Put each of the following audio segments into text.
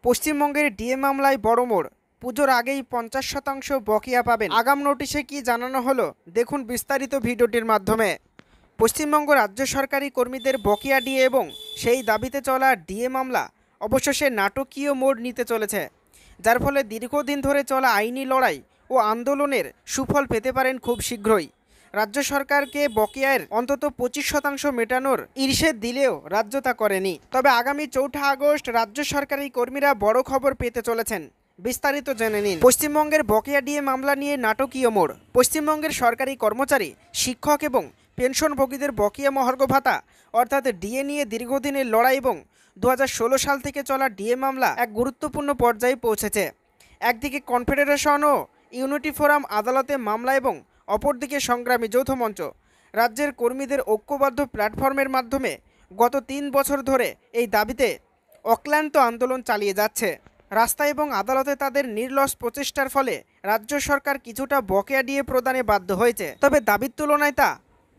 পশ্চিমবঙ্গের ডিএ মামলায় বড় মোড়। পুজোর আগেই 50% বকেয়া পাবেন। আগাম নোটিশে কি জানানো হলো দেখুন বিস্তারিত ভিডিওটির মাধ্যমে। পশ্চিমবঙ্গ রাজ্য সরকারি কর্মীদের বকেয়া ডিএ এবং সেই দাবিতে চলা ডিএ মামলা অবশেষে নাটকীয় মোড় নিতে চলেছে, যার ফলে দীর্ঘদিন ধরে চলা আইনি লড়াই ও আন্দোলনের সুফল পেতে পারেন খুব শীঘ্রই। রাজ্য সরকারকে বকেয়ার অন্তত 25% মেটানোর ইরশেদ দিলেও রাজ্য তা করেনি। তবে আগামী 4 আগস্ট রাজ্য সরকারি কর্মীরা বড় খবর পেতে চলেছেন। বিস্তারিত জেনে নিন। পশ্চিমবঙ্গের বকেয়া ডিএ মামলা নিয়ে নাটকীয় মোড়। পশ্চিমবঙ্গের সরকারি কর্মচারী, শিক্ষক এবং পেনশনভোগীদের বকেয়া মহার্ঘ ভাতা অর্থাৎ ডিএ নিয়ে দীর্ঘদিনের লড়াই এবং 2016 সাল থেকে চলা ডিএ মামলা এক গুরুত্বপূর্ণ পর্যায়ে পৌঁছেছে। একদিকে কনফেডারেশন ও ইউনিটি ফোরাম আদালতে মামলা এবং অপরদিকে সংগ্রামী যৌথ মঞ্চ রাজ্যের কর্মীদের ঐক্যবদ্ধ প্ল্যাটফর্মের মাধ্যমে গত 3 বছর ধরে এই দাবিতে অক্লান্ত আন্দোলন চালিয়ে যাচ্ছে। রাস্তায় এবং আদালতে তাদের নির্লস প্রচেষ্টার ফলে রাজ্য সরকার কিছুটা বকেয়া ডিএ প্রদানে বাধ্য হয়েছে, তবে দাবির তুলনায় তা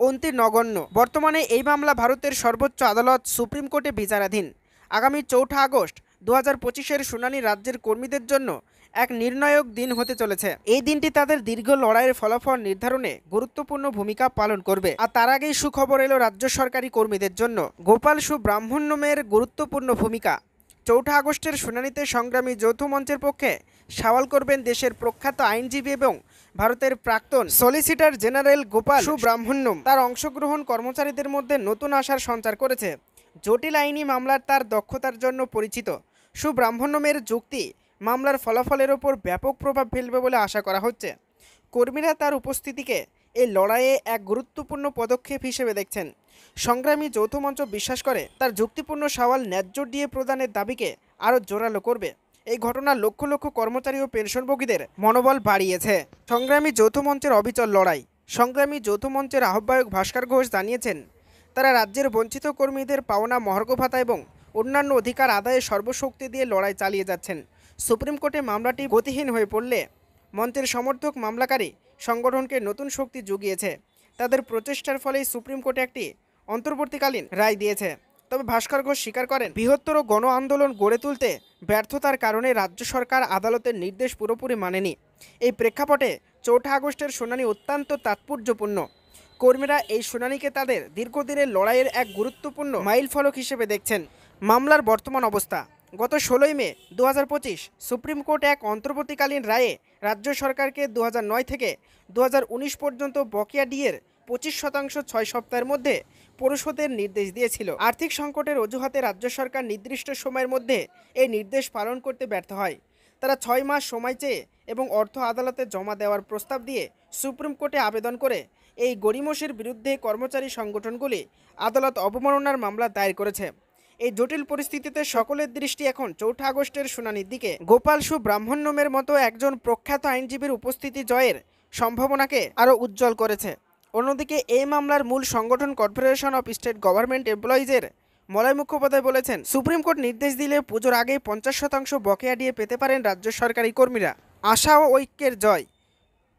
অতি নগণ্য। বর্তমানে এই মামলা ভারতের সর্বোচ্চ আদালত সুপ্রিম কোর্টে বিচারাধীন। আগামী 4 আগস্ট 2025-এর শুনানি রাজ্যের কর্মীদের জন্য এক নির্ণায়ক দিন হতে চলেছে। এই দিনটি তাদের দীর্ঘ লড়াইয়ের ফলাফল নির্ধারণে গুরুত্বপূর্ণ ভূমিকা পালন করবে। আর তার আগেই সুখবর এলো রাজ্য সরকারি কর্মীদের জন্য। গোপাল সুব্রহ্মণ্যমের গুরুত্বপূর্ণ ভূমিকা। 4 আগস্টের শুনানিতে সংগ্রামী যৌথ মঞ্চের পক্ষে সওয়াল করবেন দেশের প্রখ্যাত আইনজীবী এবং ভারতের প্রাক্তন সলিসিটর জেনারেল গোপাল সুব্রহ্মণ্যম। তার অংশগ্রহণ কর্মচারীদের মধ্যে নতুন আশার সঞ্চার করেছে। জটিল আইনি মামলার তার দক্ষতার জন্য পরিচিত সুব্রহ্মণ্যমের যুক্তি মামলার ফলাফলের ওপর ব্যাপক প্রভাব ফেলবে বলে আশা করা হচ্ছে। কর্মীরা তার উপস্থিতিকে এই লড়াইয়ে এক গুরুত্বপূর্ণ পদক্ষেপ হিসেবে দেখছেন। সংগ্রামী যৌথ মঞ্চ বিশ্বাস করে তার যুক্তিপূর্ণ সওয়াল ন্যায্য ডিএ প্রদানের দাবিকে আরও জোরালো করবে। এই ঘটনা লক্ষ লক্ষ কর্মচারী ও পেনশনভোগীদের মনোবল বাড়িয়েছে। সংগ্রামী যৌথ মঞ্চের অবিচল লড়াই। সংগ্রামী যৌথ মঞ্চের আহ্বায়ক ভাস্কর ঘোষ জানিয়েছেন, তারা রাজ্যের বঞ্চিত কর্মীদের পাওনা মহার্ঘ ভাতা এবং অন্যান্য অধিকার আদায়ে সর্বশক্তি দিয়ে লড়াই চালিয়ে যাচ্ছেন। সুপ্রিম কোর্টে মামলাটি গতিহীন হয়ে পড়লে মঞ্চের সমর্থক মামলাকারী সংগঠনকে নতুন শক্তি জুগিয়েছে। তাদের প্রচেষ্টার ফলেই সুপ্রিম কোর্টে একটি অন্তর্বর্তীকালীন রায় দিয়েছে। তবে ভাস্কর ঘোষ স্বীকার করেন, বৃহত্তর গণ আন্দোলন গড়ে তুলতে ব্যর্থতার কারণে রাজ্য সরকার আদালতের নির্দেশ পুরোপুরি মানেনি। এই প্রেক্ষাপটে 4 আগস্টের শুনানি অত্যন্ত তাৎপর্যপূর্ণ। কর্মীরা এই শুনানিকে তাদের দীর্ঘদিনের লড়াইয়ের এক গুরুত্বপূর্ণ মাইলফলক হিসেবে দেখছেন। মামলার বর্তমান অবস্থা। গত 16 মে 2025 সুপ্রিম কোর্ট এক অন্তর্বর্তীকালীন রায়ে রাজ্য সরকারকে 2009 থেকে 2019 পর্যন্ত বকেয়া ডিএর 25% 6 সপ্তাহের মধ্যে পরিশোধের নির্দেশ দিয়েছিল। আর্থিক সংকটের অজুহাতে রাজ্য সরকার নির্দিষ্ট সময়ের মধ্যে এই নির্দেশ পালন করতে ব্যর্থ হয়। তারা 6 মাস সময় চেয়ে এবং অর্থ আদালতে জমা দেওয়ার প্রস্তাব দিয়ে সুপ্রিম কোর্টে আবেদন করে এই গড়িমসির বিরুদ্ধে কর্মচারী সংগঠনগুলি আদালত অবমাননার মামলা দায়ের করেছে। এই জটিল পরিস্থিতিতে সকলের দৃষ্টি এখন 4 আগস্টের শুনানির দিকে। গোপাল সুব্রহ্মণ্যমের মতো একজন প্রখ্যাত আইনজীবীর উপস্থিতি জয়ের সম্ভাবনাকে আরও উজ্জ্বল করেছে। অন্যদিকে এই মামলার মূল সংগঠন কনফেডারেশন অফ স্টেট গভর্নমেন্ট এমপ্লয়িজের মলয় মুখোপাধ্যায় বলেছেন, সুপ্রিম কোর্ট নির্দেশ দিলে পুজোর আগেই 50% বকেয়া ডিএ পেতে পারেন রাজ্য সরকারি কর্মীরা। আশা ও ঐক্যের জয়।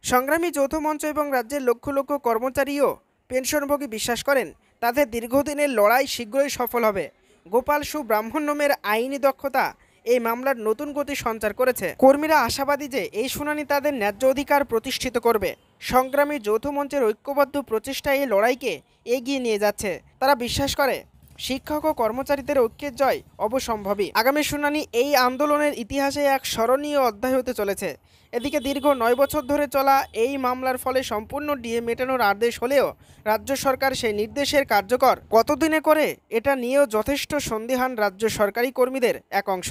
সংগ্রামী যৌথ মঞ্চ এবং রাজ্যের লক্ষ লক্ষ কর্মচারী ও পেনশনভোগী বিশ্বাস করেন তাদের দীর্ঘদিনের লড়াই শীঘ্রই সফল হবে। গোপাল সুব্রহ্মণ্যমের আইনি দক্ষতা এই মামলার নতুন গতি সঞ্চার করেছে। কর্মীরা আশাবাদী যে এই শুনানি তাদের ন্যায্য অধিকার প্রতিষ্ঠিত করবে। সংগ্রামী যৌথ মঞ্চের ঐক্যবদ্ধ প্রচেষ্টা এই লড়াইকে এগিয়ে নিয়ে যাচ্ছে। তারা বিশ্বাস করে শিক্ষক ও কর্মচারীদের ঐক্যের জয় অবশ্যম্ভাবী। আগামী শুনানি এই আন্দোলনের ইতিহাসে এক স্মরণীয় অধ্যায় হতে চলেছে। এদিকে দীর্ঘ 9 বছর ধরে চলা এই মামলার ফলে সম্পূর্ণ ডিএ মেটানোর আদেশ হলেও রাজ্য সরকার সেই নির্দেশের কার্যকর কতদিনে করে এটা নিয়েও যথেষ্ট সন্দিহান রাজ্য সরকারি কর্মীদের এক অংশ।